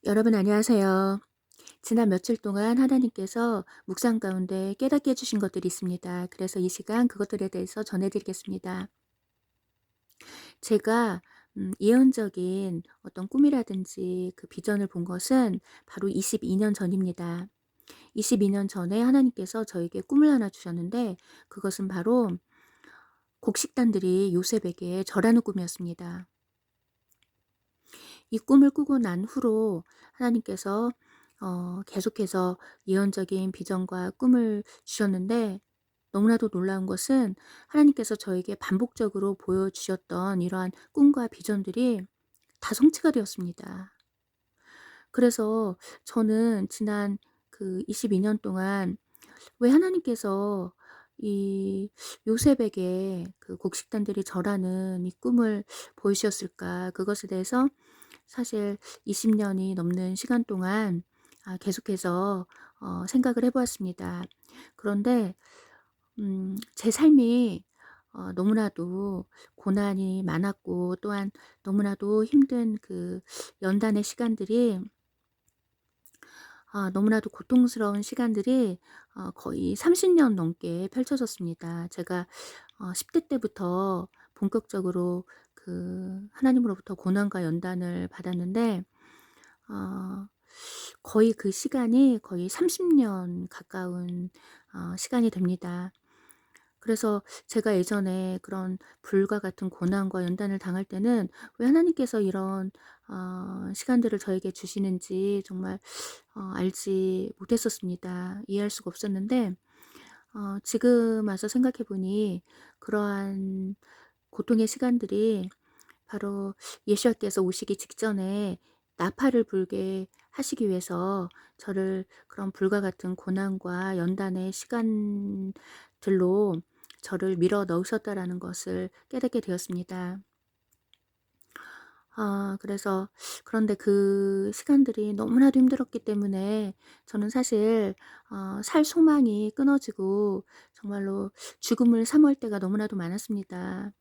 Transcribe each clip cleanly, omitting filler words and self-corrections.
여러분 안녕하세요. 지난 며칠 동안 하나님께서 묵상 가운데 깨닫게 해주신 것들이 있습니다. 그래서 이 시간 그것들에 대해서 전해드리겠습니다. 제가 예언적인 어떤 꿈이라든지 그 비전을 본 것은 바로 22년 전입니다. 22년 전에 하나님께서 저에게 꿈을 하나 주셨는데 그것은 바로 곡식단들이 요셉에게 절하는 꿈이었습니다. 이 꿈을 꾸고 난 후로 하나님께서 계속해서 예언적인 비전과 꿈을 주셨는데 너무나도 놀라운 것은 하나님께서 저에게 반복적으로 보여주셨던 이러한 꿈과 비전들이 다 성취가 되었습니다. 그래서 저는 지난 그 22년 동안 왜 하나님께서 이 요셉에게 그 곡식단들이 절하는 이 꿈을 보이셨을까? 그것에 대해서 사실 20 년이 넘는 시간 동안 계속해서 생각을 해 보았습니다. 그런데 제 삶이 너무나도 고난이 많았고 또한 너무나도 힘든 그 연단의 시간들이 너무나도 고통스러운 시간들이 거의 30년 넘게 펼쳐졌습니다. 제가 10대 때부터 본격적으로 그 하나님으로부터 고난과 연단을 받았는데 어 거의 그 시간이 거의 30년 가까운 시간이 됩니다. 그래서 제가 예전에 그런 불과 같은 고난과 연단을 당할 때는 왜 하나님께서 이런 시간들을 저에게 주시는지 정말 알지 못했었습니다. 이해할 수가 없었는데 지금 와서 생각해 보니 그러한 고통의 시간들이 바로 예수님께서 오시기 직전에 나팔을 불게 하시기 위해서 저를 그런 불과 같은 고난과 연단의 시간들로 저를 밀어 넣으셨다라는 것을 깨닫게 되었습니다. 그래서 그런데 그 시간들이 너무나도 힘들었기 때문에 저는 사실 살 소망이 끊어지고 정말로 죽음을 사모할 때가 너무나도 많았습니다.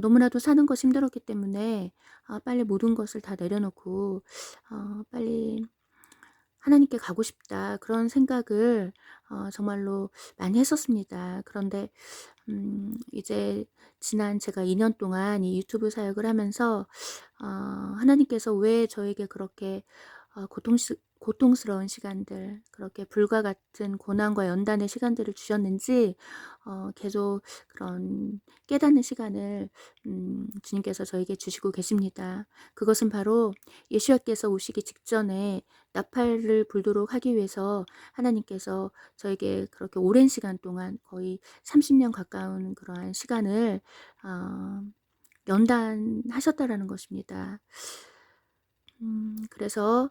너무나도 사는 것이 힘들었기 때문에 빨리 모든 것을 다 내려놓고 빨리 하나님께 가고 싶다 그런 생각을 정말로 많이 했었습니다. 그런데 이제 지난 제가 2년 동안 이 유튜브 사역을 하면서 하나님께서 왜 저에게 그렇게 고통스러운 시간들, 그렇게 불과 같은 고난과 연단의 시간들을 주셨는지 계속 그런 깨닫는 시간을 주님께서 저에게 주시고 계십니다. 그것은 바로 예수님께서 오시기 직전에 나팔을 불도록 하기 위해서 하나님께서 저에게 그렇게 오랜 시간 동안 거의 30년 가까운 그러한 시간을 어 연단하셨다라는 것입니다. 그래서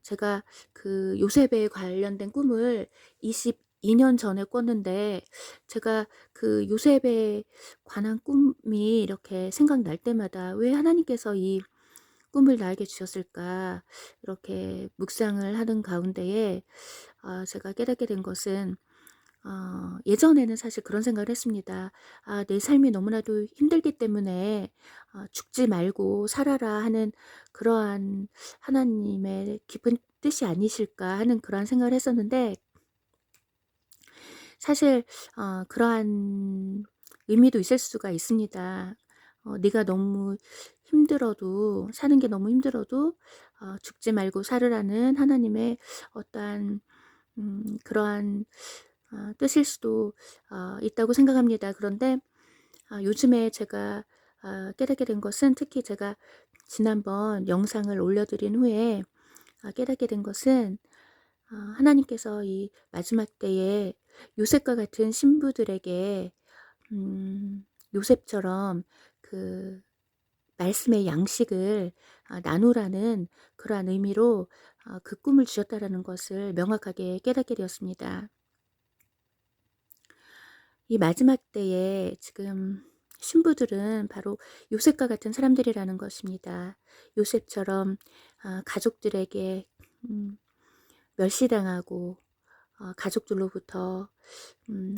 제가 그 요셉에 관련된 꿈을 22년 전에 꿨는데 제가 그 요셉에 관한 꿈이 이렇게 생각날 때마다 '왜 하나님께서 이 꿈을 나에게 주셨을까?' 이렇게 묵상을 하는 가운데에 제가 깨닫게 된 것은 예전에는 사실 그런 생각을 했습니다. '아 내 삶이 너무나도 힘들기 때문에 죽지 말고 살아라.' 하는 그러한 하나님의 깊은 뜻이 아니실까 하는 그러한 생각을 했었는데 사실 그러한 의미도 있을 수가 있습니다. 네가 너무 힘들어도 사는 게 너무 힘들어도 죽지 말고 살으라는 하나님의 어떠한 그러한 뜻일 수도 있다고 생각합니다. 그런데 요즘에 제가 깨닫게 된 것은 특히 제가 지난번 영상을 올려드린 후에 깨닫게 된 것은 하나님께서 이 마지막 때에 요셉과 같은 신부들에게 요셉처럼 그 말씀의 양식을 나누라는 그러한 의미로 그 꿈을 주셨다라는 것을 명확하게 깨닫게 되었습니다. 이 마지막 때에 지금 신부들은 바로 요셉과 같은 사람들이라는 것입니다. 요셉처럼 가족들에게 음 멸시당하고 가족들로부터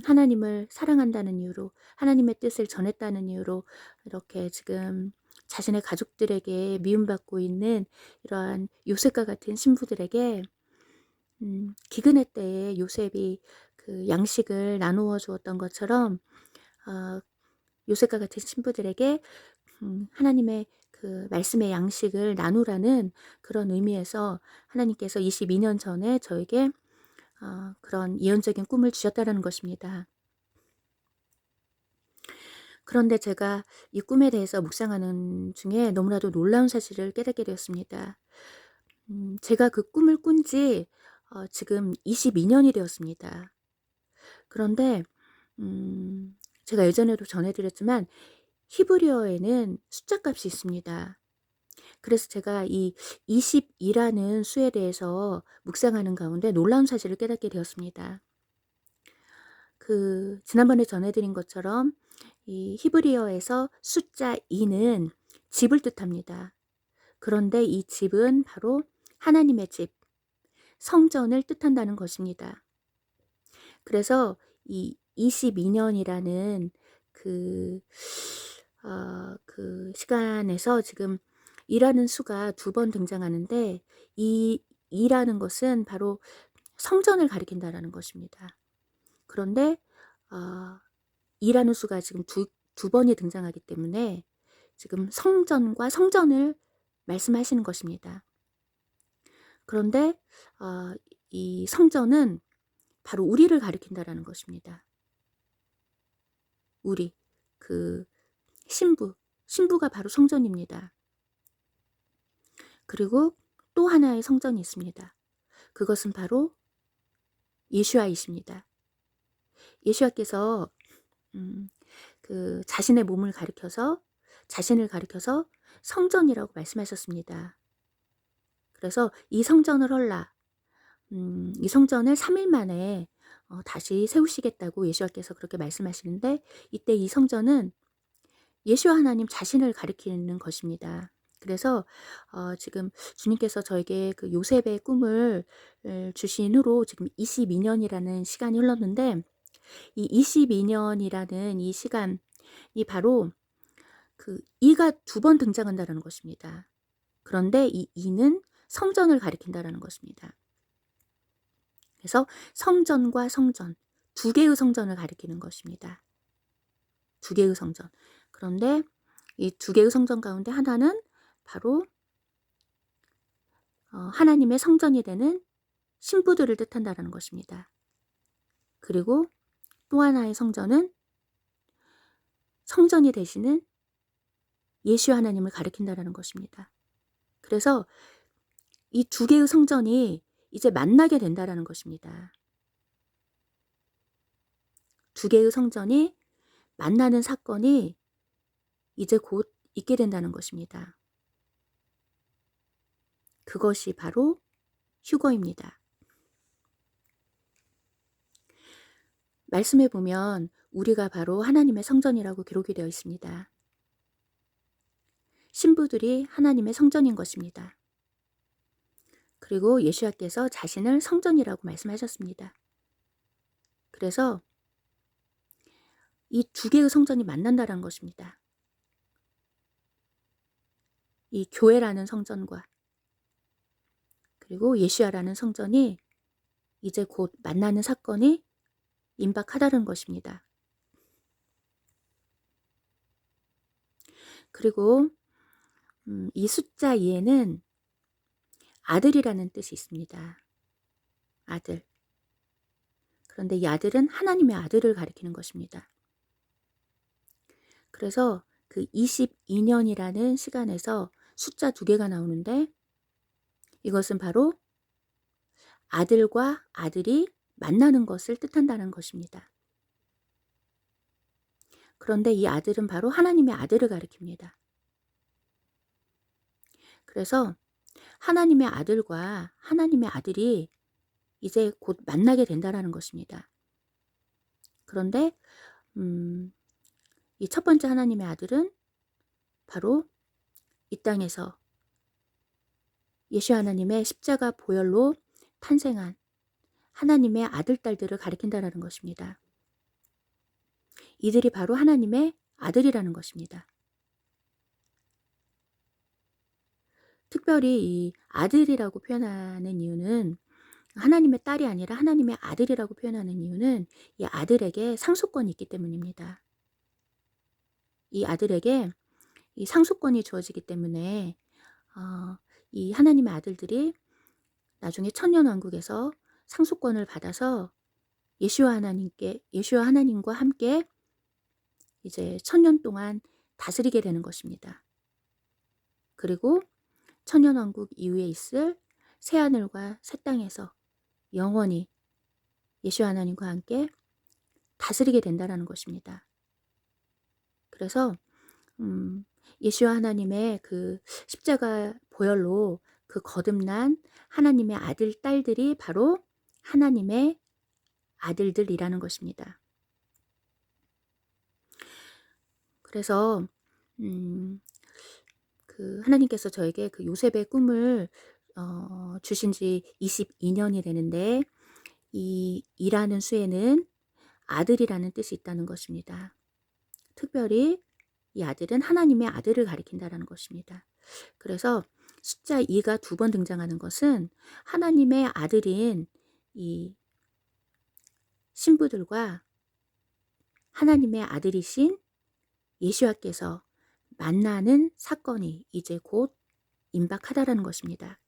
하나님을 사랑한다는 이유로 하나님의 뜻을 전했다는 이유로 이렇게 지금 자신의 가족들에게 미움받고 있는 이러한 요셉과 같은 신부들에게 기근의 때에 요셉이 그 양식을 나누어 주었던 것처럼 어 요셉과 같은 신부들에게 하나님의 그 말씀의 양식을 나누라는 그런 의미에서 하나님께서 22년 전에 저에게 그런 예언적인 꿈을 주셨다라는 것입니다. 그런데 제가 이 꿈에 대해서 묵상하는 중에 너무나도 놀라운 사실을 깨닫게 되었습니다. 제가 그 꿈을 꾼 지 지금 22년이 되었습니다. 그런데 제가 예전에도 전해 드렸지만 히브리어에는 숫자 값이 있습니다. 그래서 제가 이 22라는 수에 대해서 묵상하는 가운데 놀라운 사실을 깨닫게 되었습니다. 그 지난번에 전해 드린 것처럼 이 히브리어에서 숫자 2는 집을 뜻합니다. 그런데 이 집은 바로 하나님의 집, 성전을 뜻한다는 것입니다. 그래서 이 22년이라는 그 그 시간에서 지금 2라는 수가 2번 등장하는데 이 2라는 것은 바로 성전을 가리킨다라는 것입니다. 그런데 어 2라는 수가 지금 두 번이 등장하기 때문에 지금 성전과 성전을 말씀하시는 것입니다. 그런데 이 성전은 바로 우리를 가리킨다라는 것입니다. 우리, 그 신부가 바로 성전입니다. 그리고 또 하나의 성전이 있습니다. 그것은 바로 예수아이십니다. 예수아께서 그 자신의 몸을 가리켜서 자신을 가리켜서 성전이라고 말씀하셨습니다. 그래서 이 성전을 헐라, 이 성전을 3일 만에 다시 세우시겠다고 예수아께서 그렇게 말씀하시는데 이때 이 성전은 예수와 하나님 자신을 가리키는 것입니다. 그래서 지금 주님께서 저에게 그 요셉의 꿈을 주신 후로 지금 22년이라는 시간이 흘렀는데 이 22년이라는 이 시간이 바로 그 2가 2번 등장한다는 것입니다. 그런데 이 2는 성전을 가리킨다는 것입니다. 그래서 성전과 성전, 두 개의 성전을 가리키는 것입니다. 두 개의 성전. 그런데 이 두 개의 성전 가운데 하나는 바로 하나님의 성전이 되는 신부들을 뜻한다는 것입니다. 그리고 또 하나의 성전은 성전이 되시는 예수 하나님을 가리킨다는 것입니다. 그래서 이 두 개의 성전이 이제 만나게 된다는 것입니다. 두 개의 성전이 만나는 사건이 이제 곧 있게 된다는 것입니다. 그것이 바로 휴거입니다. 말씀해 보면 우리가 바로 하나님의 성전이라고 기록이 되어 있습니다. 신부들이 하나님의 성전인 것입니다. 그리고 예수님께서 자신을 성전이라고 말씀하셨습니다. 그래서 이 두 개의 성전이 만난다는 것입니다. 이 교회라는 성전과 그리고 예수야라는 성전이 이제 곧 만나는 사건이 임박하다는 것입니다. 그리고 이 숫자 2에는 아들이라는 뜻이 있습니다. 아들. 그런데 이 아들은 하나님의 아들을 가리키는 것입니다. 그래서 그 22년이라는 시간에서 숫자 2개가 나오는데 이것은 바로 아들과 아들이 만나는 것을 뜻한다는 것입니다. 그런데 이 아들은 바로 하나님의 아들을 가리킵니다. 그래서 하나님의 아들과 하나님의 아들이 이제 곧 만나게 된다는 것입니다. 그런데 이 첫 번째 하나님의 아들은 바로 이 땅에서 예수 하나님의 십자가 보혈로 탄생한 하나님의 아들, 딸들을 가리킨다는 것입니다. 이들이 바로 하나님의 아들이라는 것입니다. 특별히 이 아들이라고 표현하는 이유는, 하나님의 딸이 아니라 하나님의 아들이라고 표현하는 이유는 이 아들에게 상속권이 있기 때문입니다. 이 아들에게 이 상속권이 주어지기 때문에 이 하나님의 아들들이 나중에 천년왕국에서 상속권을 받아서 예수와 하나님과 함께 이제 천년 동안 다스리게 되는 것입니다. 그리고 천년왕국 이후에 있을 새하늘과 새 땅에서 영원히 예수와 하나님과 함께 다스리게 된다라는 것입니다. 그래서 예수와 하나님의 그 십자가 보혈로 그 거듭난 하나님의 아들, 딸들이 바로 하나님의 아들들이라는 것입니다. 그래서 그 하나님께서 저에게 그 요셉의 꿈을 주신 지 22년이 되는데, 이 이라는 수에는 아들이라는 뜻이 있다는 것입니다. 특별히 이 아들은 하나님의 아들을 가리킨다라는 것입니다. 그래서 숫자 2가 2번 등장하는 것은 하나님의 아들인 이 신부들과 하나님의 아들이신 예수와께서 만나는 사건이 이제 곧 임박하다라는 것입니다.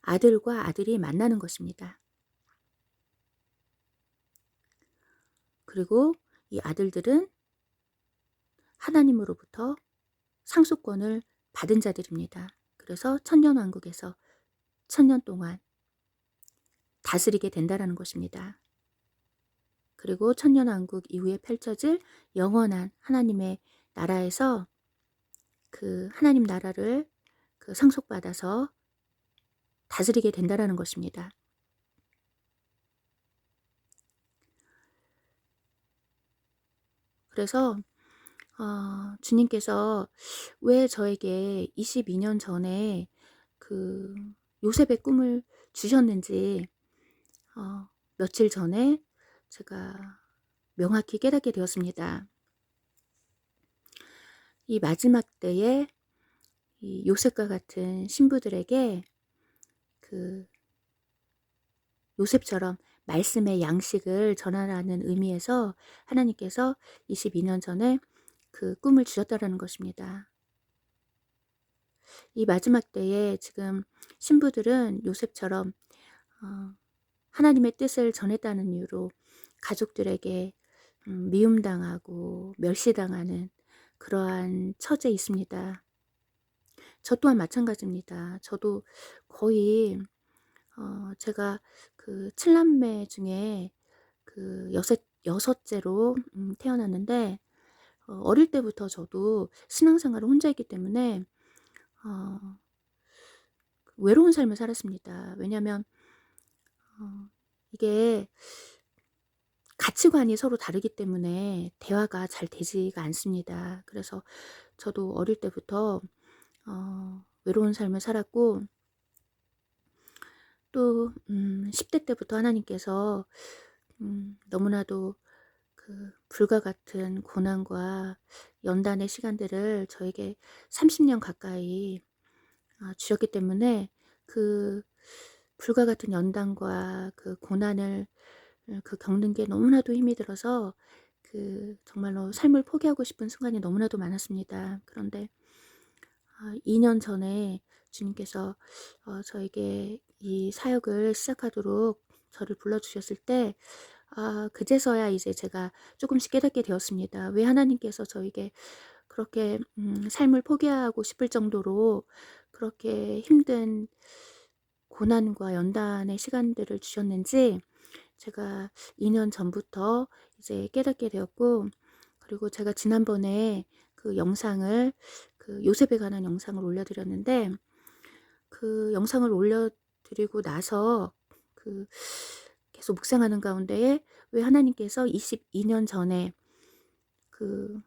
아들과 아들이 만나는 것입니다. 그리고 이 아들들은 하나님으로부터 상속권을 받은 자들입니다. 그래서 천년왕국에서 천년 동안 다스리게 된다라는 것입니다. 그리고 천년왕국 이후에 펼쳐질 영원한 하나님의 나라에서 그 하나님 나라를 그 상속받아서 다스리게 된다라는 것입니다. 그래서 주님께서 왜 저에게 22년 전에 그 요셉의 꿈을 주셨는지 며칠 전에 제가 명확히 깨닫게 되었습니다. 이 마지막 때에 이 요셉과 같은 신부들에게 그 요셉처럼 말씀의 양식을 전하라는 의미에서 하나님께서 22년 전에 그 꿈을 주셨다라는 것입니다. 이 마지막 때에 지금 신부들은 요셉처럼 하나님의 뜻을 전했다는 이유로 가족들에게 미움당하고 멸시당하는 그러한 처지에 있습니다. 저 또한 마찬가지입니다. 저도 거의 제가 그 7남매 중에 그 여섯째로 태어났는데, 어릴 때부터 저도 신앙생활을 혼자 했기 때문에 외로운 삶을 살았습니다. 왜냐하면 이게 가치관이 서로 다르기 때문에 대화가 잘 되지가 않습니다. 그래서 저도 어릴 때부터 외로운 삶을 살았고, 또 10대 때부터 하나님께서 너무나도 그 불과 같은 고난과 연단의 시간들을 저에게 30년 가까이 주셨기 때문에, 그 불과 같은 연단과 그 고난을 그 겪는 게 너무나도 힘이 들어서 그 정말로 삶을 포기하고 싶은 순간이 너무나도 많았습니다. 그런데 2년 전에 주님께서 저에게 이 사역을 시작하도록 저를 불러주셨을 때, 그제서야 이제 제가 조금씩 깨닫게 되었습니다. 왜 하나님께서 저에게 그렇게 삶을 포기하고 싶을 정도로 그렇게 힘든 고난과 연단의 시간들을 주셨는지 제가 2년 전부터 이제 깨닫게 되었고, 그리고 제가 지난번에 그 영상을, 그 요셉에 관한 영상을 올려드렸는데, 그 영상을 올려드리고 나서 그 계속 묵상하는 가운데에 왜 하나님께서 22년 전에 그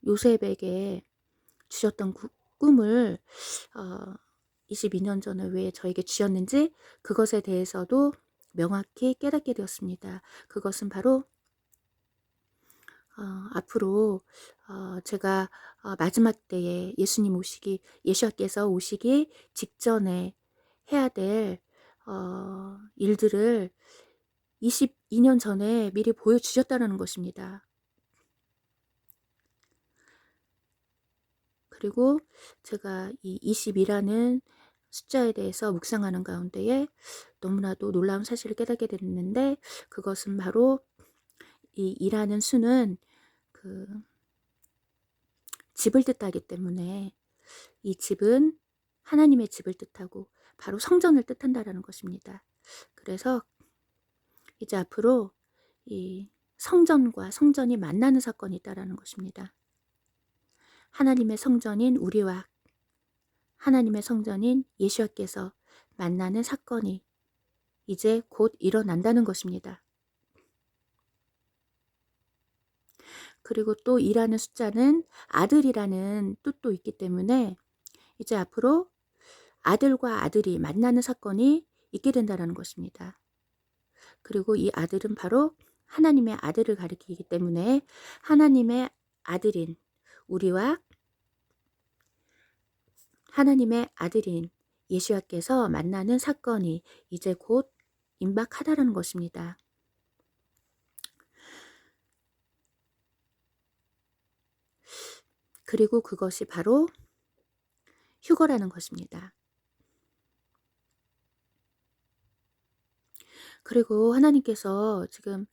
요셉에게 주셨던 꿈을 22년 전에 왜 저에게 주셨는지, 그것에 대해서도 명확히 깨닫게 되었습니다. 그것은 바로 앞으로 제가 마지막 때에 예수님께서 오시기 직전에 해야 될 일들을 22년 전에 미리 보여주셨다는 것입니다. 그리고 제가 이 20이라는 숫자에 대해서 묵상하는 가운데에 너무나도 놀라운 사실을 깨닫게 됐는데, 그것은 바로 이 2라는 수는 그 집을 뜻하기 때문에, 이 집은 하나님의 집을 뜻하고 바로 성전을 뜻한다라는 것입니다. 그래서 이제 앞으로 이 성전과 성전이 만나는 사건이 있다라는 것입니다. 하나님의 성전인 우리와 하나님의 성전인 예수와께서 만나는 사건이 이제 곧 일어난다는 것입니다. 그리고 또 2라는 숫자는 아들이라는 뜻도 있기 때문에 이제 앞으로 아들과 아들이 만나는 사건이 있게 된다는 것입니다. 그리고 이 아들은 바로 하나님의 아들을 가리키기 때문에 하나님의 아들인 우리와 하나님의 아들인 예수와께서 만나는 사건이 이제 곧 임박하다라는 것입니다. 그리고 그것이 바로 휴거라는 것입니다. 그리고 하나님께서 지금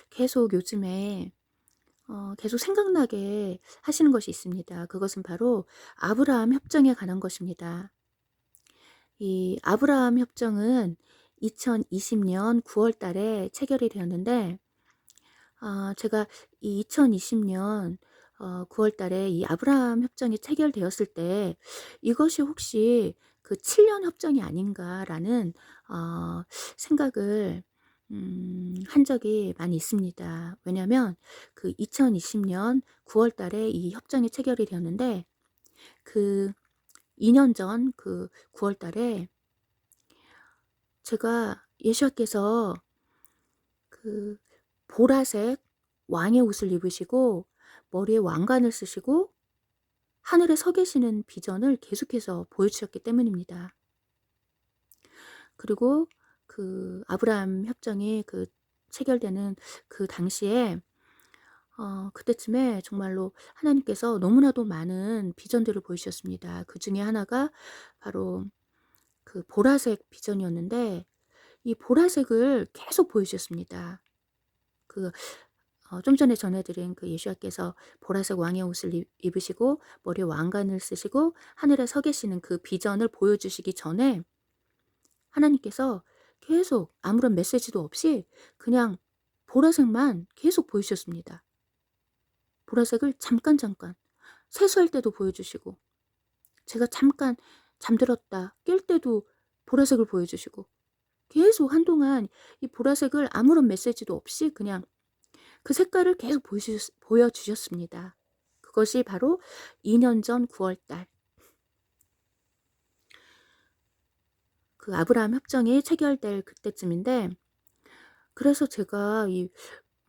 계속 요즘에 계속 생각나게 하시는 것이 있습니다. 그것은 바로 아브라함 협정에 관한 것입니다. 이 아브라함 협정은 2020년 9월 달에 체결이 되었는데, 제가 이 2020년 9월 달에 이 아브라함 협정이 체결되었을 때 이것이 혹시 그 7년 협정이 아닌가라는 생각을 한 적이 많이 있습니다. 왜냐하면 그 2020년 9월 달에 이 협정이 체결이 되었는데, 그 2년 전 그 9월 달에 제가 예수와께서 그 보라색 왕의 옷을 입으시고 머리에 왕관을 쓰시고 하늘에 서 계시는 비전을 계속해서 보여주셨기 때문입니다. 그리고 그 아브라함 협정이 체결되는 그 당시에 그때쯤에 정말로 하나님께서 너무나도 많은 비전들을 보여주셨습니다. 그 중에 하나가 바로 그 보라색 비전이었는데, 이 보라색을 계속 보여주셨습니다. 좀 전에 전해드린 그 예수와께서 보라색 왕의 옷을 입으시고 머리에 왕관을 쓰시고 하늘에 서 계시는 그 비전을 보여주시기 전에 하나님께서 계속 아무런 메시지도 없이 그냥 보라색만 계속 보여주셨습니다. 보라색을 잠깐 세수할 때도 보여주시고, 제가 잠깐 잠들었다 깰 때도 보라색을 보여주시고, 계속 한동안 이 보라색을 아무런 메시지도 없이 그냥 그 색깔을 계속 보여주셨습니다. 그것이 바로 2년 전 9월 달 그 아브라함 협정이 체결될 그때쯤인데, 그래서 제가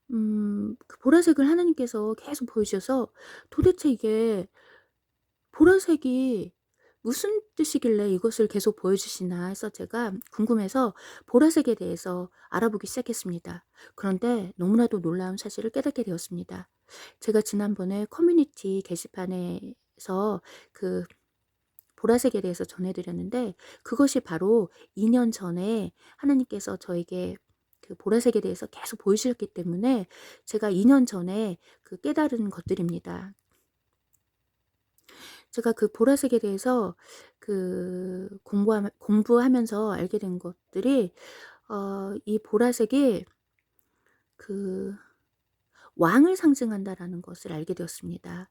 그 보라색을 하나님께서 계속 보여주셔서 도대체 이게 보라색이 무슨 뜻이길래 이것을 계속 보여주시나 해서 제가 궁금해서 보라색에 대해서 알아보기 시작했습니다. 그런데 너무나도 놀라운 사실을 깨닫게 되었습니다. 제가 지난번에 커뮤니티 게시판에서 그 보라색에 대해서 전해드렸는데, 그것이 바로 2년 전에 하나님께서 저에게 그 보라색에 대해서 계속 보여주셨기 때문에 제가 2년 전에 그 깨달은 것들입니다. 제가 그 보라색에 대해서 그 공부하면서 알게 된 것들이, 이 보라색이 그 왕을 상징한다라는 것을 알게 되었습니다.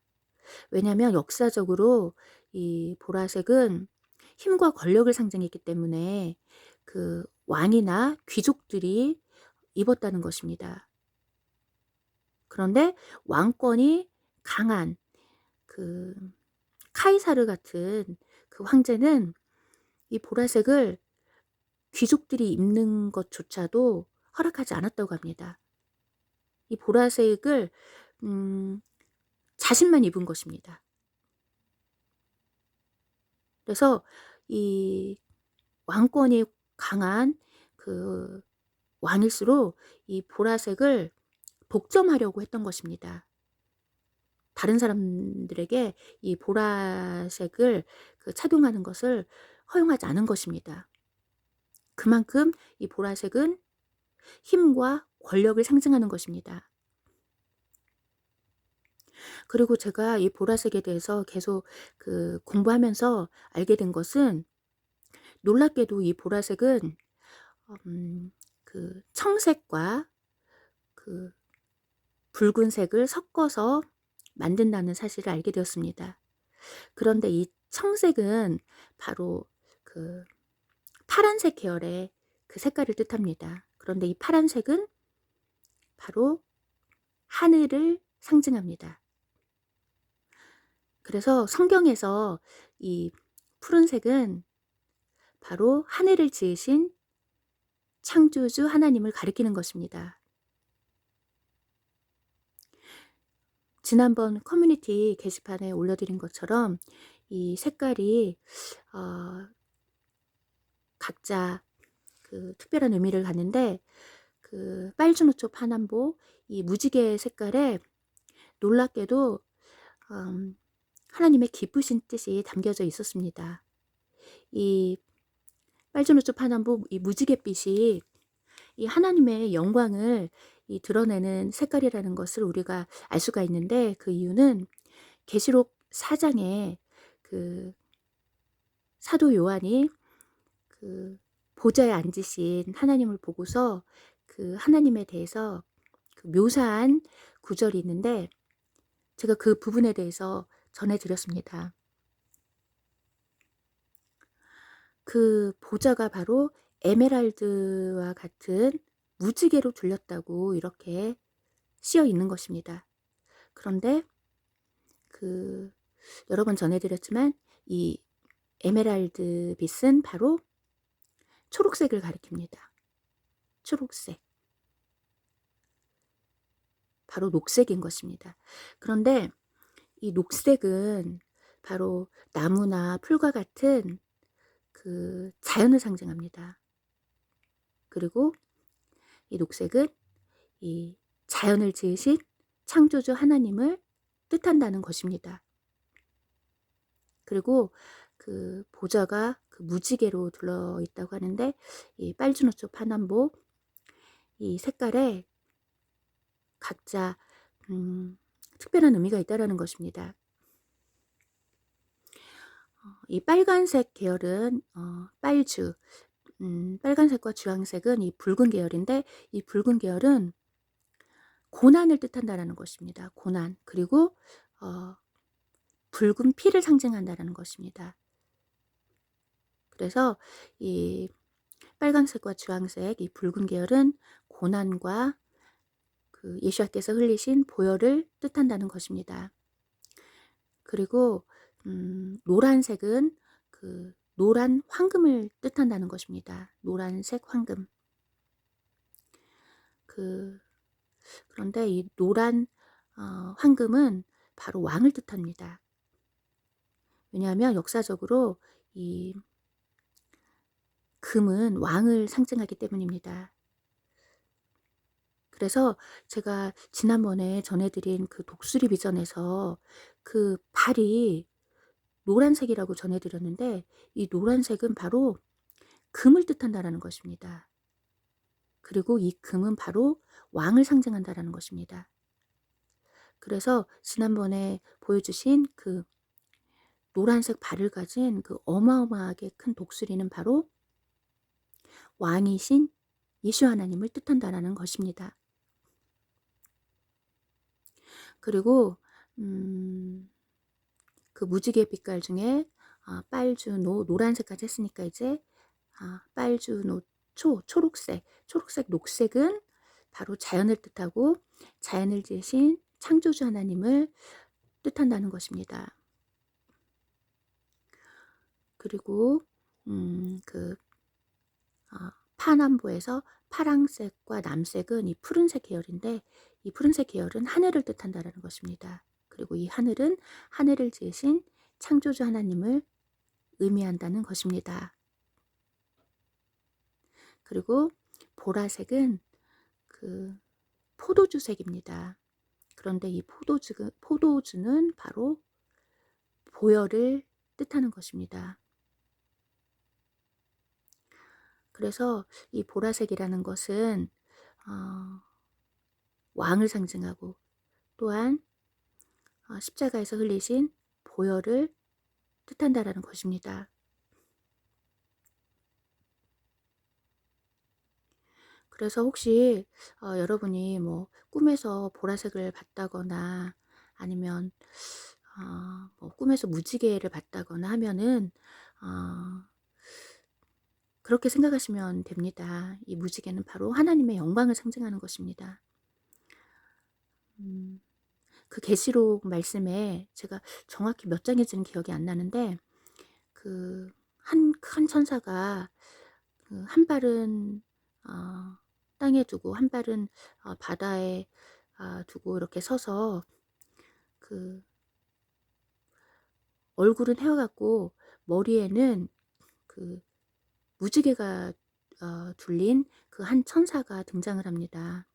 왜냐하면 역사적으로 이 보라색은 힘과 권력을 상징했기 때문에 그 왕이나 귀족들이 입었다는 것입니다. 그런데 왕권이 강한 그 카이사르 같은 그 황제는 이 보라색을 귀족들이 입는 것조차도 허락하지 않았다고 합니다. 이 보라색을 음 자신만 입은 것입니다. 그래서 이 왕권이 강한 그 왕일수록 이 보라색을 독점하려고 했던 것입니다. 다른 사람들에게 이 보라색을 착용하는 것을 허용하지 않은 것입니다. 그만큼 이 보라색은 힘과 권력을 상징하는 것입니다. 그리고 제가 이 보라색에 대해서 계속 공부하면서 알게 된 것은, 놀랍게도 이 보라색은 청색과 그 붉은색을 섞어서 만든다는 사실을 알게 되었습니다. 그런데 이 청색은 바로 그 파란색 계열의 색깔을 뜻합니다. 그런데 이 파란색은 바로 하늘을 상징합니다. 그래서 성경에서 이 푸른색은 바로 하늘을 지으신 창조주 하나님을 가리키는 것입니다. 지난번 커뮤니티 게시판에 올려드린 것처럼 이 색깔이 각자 특별한 의미를 갖는데, 빨주노초 파남보 이 무지개 색깔에 놀랍게도 하나님의 기쁘신 뜻이 담겨져 있었습니다. 이 빨주노초 파남보 이 무지갯빛이 이 하나님의 영광을 드러내는 색깔이라는 것을 우리가 알 수가 있는데, 그 이유는 계시록 4장에 사도 요한이 보좌에 앉으신 하나님을 보고서 하나님에 대해서 묘사한 구절이 있는데, 제가 그 부분에 대해서 전해드렸습니다. 그 보좌가 바로 에메랄드와 같은 무지개로 둘렸다고 이렇게 쓰여 있는 것입니다. 그런데 여러 번 전해드렸지만 이 에메랄드 빛은 바로 초록색을 가리킵니다. 초록색. 바로 녹색인 것입니다. 그런데 이 녹색은 바로 나무나 풀과 같은 자연을 상징합니다. 그리고 이 녹색은 이 자연을 지으신 창조주 하나님을 뜻한다는 것입니다. 그리고 보좌가 무지개로 둘러 있다고 하는데, 이 빨주노초 파남보 이 색깔에 각자 특별한 의미가 있다라는 것입니다. 이 빨간색 계열은 빨주, 빨간색과 주황색은 이 붉은 계열인데, 이 붉은 계열은 고난을 뜻한다라는 것입니다. 고난. 그리고 붉은 피를 상징한다라는 것입니다. 그래서 이 빨간색과 주황색, 이 붉은 계열은 고난과 예수와께서 흘리신 보혈을 뜻한다는 것입니다. 그리고 노란색은 노란 황금을 뜻한다는 것입니다. 노란색 황금. 그런데 이 노란 황금은 바로 왕을 뜻합니다. 왜냐하면 역사적으로 이 금은 왕을 상징하기 때문입니다. 그래서 제가 지난번에 전해드린 독수리 비전에서 발이 노란색이라고 전해드렸는데, 이 노란색은 바로 금을 뜻한다라는 것입니다. 그리고 이 금은 바로 왕을 상징한다라는 것입니다. 그래서 지난번에 보여주신 노란색 발을 가진 어마어마하게 큰 독수리는 바로 왕이신 예수 하나님을 뜻한다라는 것입니다. 그리고 무지개 빛깔 중에 빨주노, 노란색까지 했으니까 이제 빨주노, 초록색, 녹색은 바로 자연을 뜻하고 자연을 지으신 창조주 하나님을 뜻한다는 것입니다. 그리고 파남보에서 파랑색과 남색은 이 푸른색 계열인데, 이 푸른색 계열은 하늘을 뜻한다라는 것입니다. 그리고 이 하늘은 하늘을 지으신 창조주 하나님을 의미한다는 것입니다. 그리고 보라색은 그 포도주색입니다. 그런데 이 포도주는 바로 보혈을 뜻하는 것입니다. 그래서 이 보라색이라는 것은 왕을 상징하고, 또한 십자가에서 흘리신 보혈을 뜻한다라는 것입니다. 그래서 혹시 여러분이 뭐 꿈에서 보라색을 봤다거나, 아니면 뭐 꿈에서 무지개를 봤다거나 하면은 그렇게 생각하시면 됩니다. 이 무지개는 바로 하나님의 영광을 상징하는 것입니다. 그 계시록 말씀에 제가 정확히 몇 장인지는 기억이 안 나는데, 그 큰 천사가 그 한 발은 땅에 두고 한 발은 바다에 두고 이렇게 서서, 그 얼굴은 헤어갖고 머리에는 그 무지개가 둘린 그 한 천사가 등장을 합니다.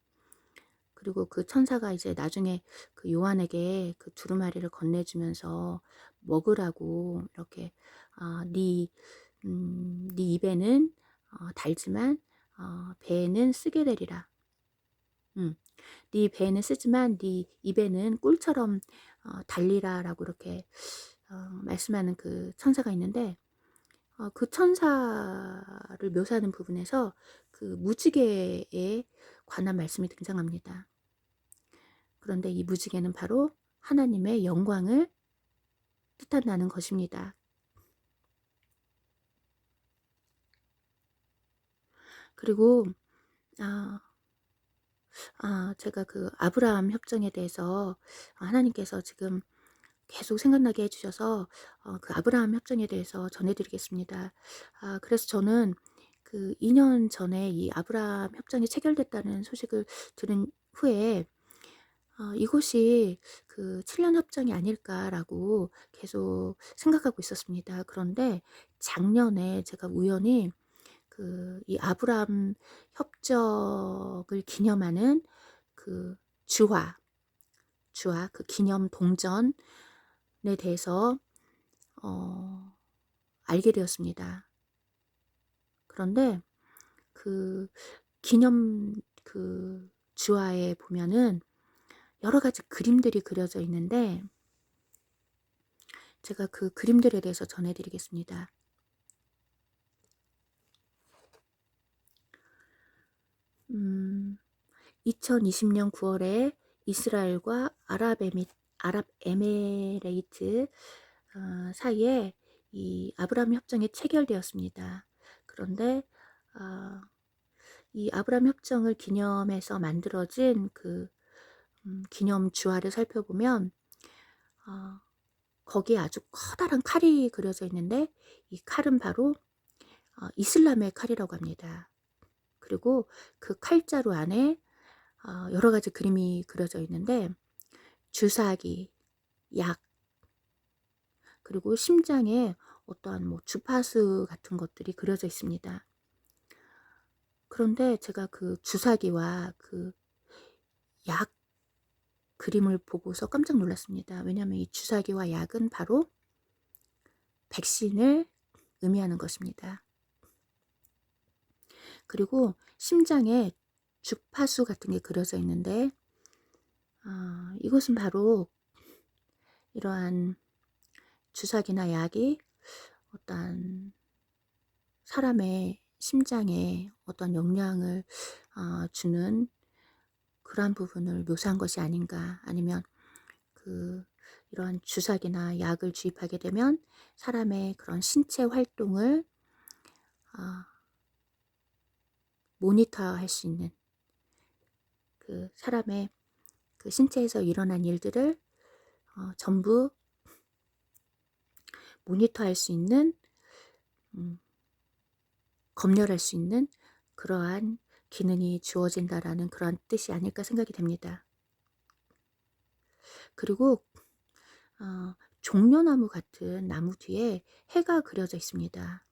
그리고 그 천사가 이제 나중에 그 요한에게 그 두루마리를 건네주면서 먹으라고 이렇게, 네 입에는 달지만 배에는 쓰게 되리라. 네 배에는 쓰지만 네 입에는 꿀처럼 달리라라고 이렇게 말씀하는 그 천사가 있는데, 그 천사를 묘사하는 부분에서 그 무지개에 관한 말씀이 등장합니다. 그런데 이 무지개는 바로 하나님의 영광을 뜻한다는 것입니다. 그리고 제가 그 아브라함 협정에 대해서 하나님께서 지금 계속 생각나게 해주셔서 그 아브라함 협정에 대해서 전해드리겠습니다. 그래서 저는 그 2년 전에 이 아브라함 협정이 체결됐다는 소식을 들은 후에 이것이 그 7년 협정이 아닐까라고 계속 생각하고 있었습니다. 그런데 작년에 제가 우연히 그 이 아브라함 협정을 기념하는 그 주화 그 기념 동전에 대해서 알게 되었습니다. 그런데 그 기념 그 주화에 보면은 여러 가지 그림들이 그려져 있는데, 제가 그 그림들에 대해서 전해드리겠습니다. 2020년 9월에 이스라엘과 아랍에미레이트 사이에 이 아브라함 협정이 체결되었습니다. 그런데 이 아브라함 협정을 기념해서 만들어진 그 기념 주화를 살펴보면 거기에 아주 커다란 칼이 그려져 있는데, 이 칼은 바로 이슬람의 칼이라고 합니다. 그리고 그 칼자루 안에 여러 가지 그림이 그려져 있는데, 주사기, 약, 그리고 심장에 어떠한 뭐 주파수 같은 것들이 그려져 있습니다. 그런데 제가 그 주사기와 그 약 그림을 보고서 깜짝 놀랐습니다. 왜냐하면 이 주사기와 약은 바로 백신을 의미하는 것입니다. 그리고 심장에 주파수 같은 게 그려져 있는데, 이것은 바로 이러한 주사기나 약이 어떠한 사람의 심장에 어떤 영향을 주는 그러한 부분을 묘사한 것이 아닌가, 아니면 이러한 주사기나 약을 주입하게 되면 사람의 그런 신체 활동을 모니터할 수 있는, 그 사람의 그 신체에서 일어난 일들을 전부 모니터할 수 있는, 검열할 수 있는 그러한 기능이 주어진다라는 그러한 뜻이 아닐까 생각이 됩니다. 그리고 종려나무 같은 나무 뒤에 해가 그려져 있습니다.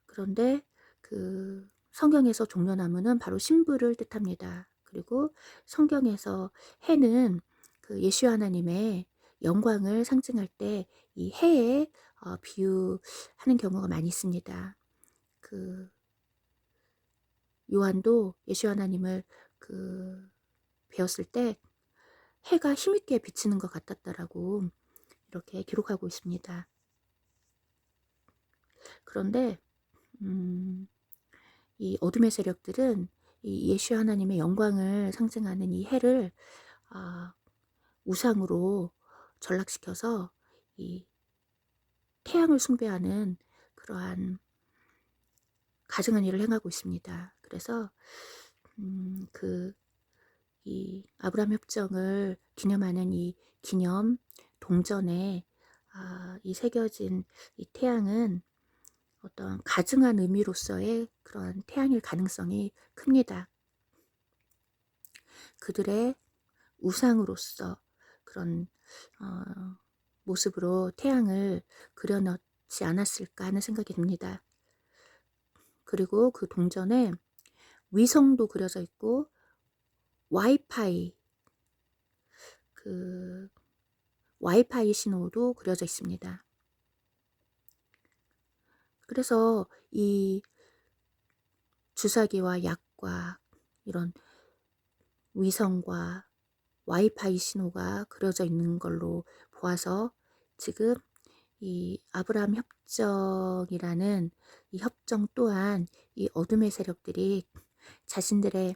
그런데 그 성경에서 종려나무는 바로 신부를 뜻합니다. 그리고 성경에서 해는 그 예수 하나님의 영광을 상징할 때 이 해에 비유하는 경우가 많이 있습니다. 그 요한도 예수 하나님을 그 배웠을 때 해가 힘있게 비치는 것 같았다라고 이렇게 기록하고 있습니다. 그런데 이 어둠의 세력들은 이 예수 하나님의 영광을 상징하는 이 해를 우상으로 전락시켜서 이 태양을 숭배하는 그러한 가증한 일을 행하고 있습니다. 그래서 이 아브라함 협정을 기념하는 이 기념 동전에 이 새겨진 이 태양은 어떤 가증한 의미로서의 그런 태양일 가능성이 큽니다. 그들의 우상으로서 그런 모습으로 태양을 그려넣지 않았을까 하는 생각이 듭니다. 그리고 그 동전에 위성도 그려져 있고 와이파이 신호도 그려져 있습니다. 그래서 이 주사기와 약과 이런 위성과 와이파이 신호가 그려져 있는 걸로 보아서 지금 이 아브라함 협정이라는 이 협정 또한 이 어둠의 세력들이 자신들의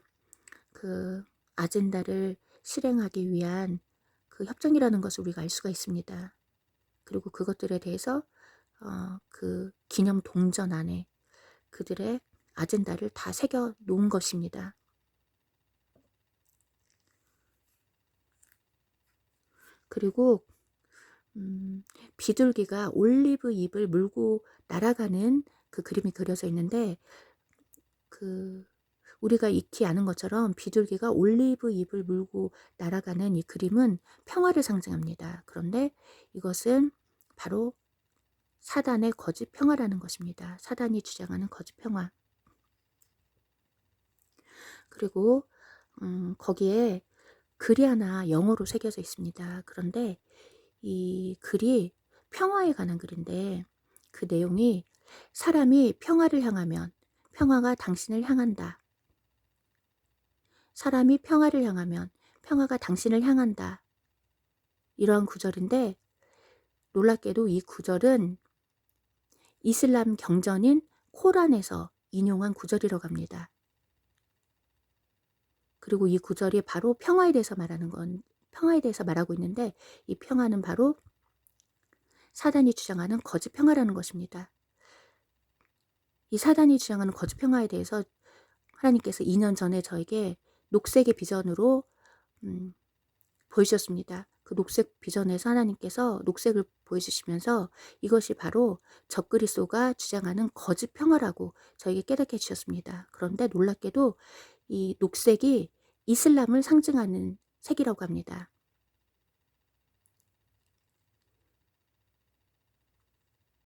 그 아젠다를 실행하기 위한 그 협정이라는 것을 우리가 알 수가 있습니다. 그리고 그것들에 대해서 그 기념 동전 안에 그들의 아젠다를 다 새겨 놓은 것입니다. 그리고 비둘기가 올리브 잎을 물고 날아가는 그 그림이 그려져 있는데 우리가 익히 아는 것처럼 비둘기가 올리브 잎을 물고 날아가는 이 그림은 평화를 상징합니다. 그런데 이것은 바로 사단의 거짓 평화라는 것입니다. 사단이 주장하는 거짓 평화. 그리고 거기에 글이 하나 영어로 새겨져 있습니다. 그런데 이 글이 평화에 관한 글인데 그 내용이 사람이 평화를 향하면 평화가 당신을 향한다. 사람이 평화를 향하면 평화가 당신을 향한다. 이러한 구절인데 놀랍게도 이 구절은 이슬람 경전인 코란에서 인용한 구절이라고 합니다. 그리고 이 구절이 바로 평화에 대해서 말하고 있는데 이 평화는 바로 사단이 주장하는 거짓 평화라는 것입니다. 이 사단이 주장하는 거짓 평화에 대해서 하나님께서 2년 전에 저에게 녹색의 비전으로 보여주셨습니다. 그 녹색 비전에서 하나님께서 녹색을 보여주시면서 이것이 바로 적그리스도가 주장하는 거짓 평화라고 저에게 깨닫게 해주셨습니다. 그런데 놀랍게도 이 녹색이 이슬람을 상징하는 색이라고 합니다.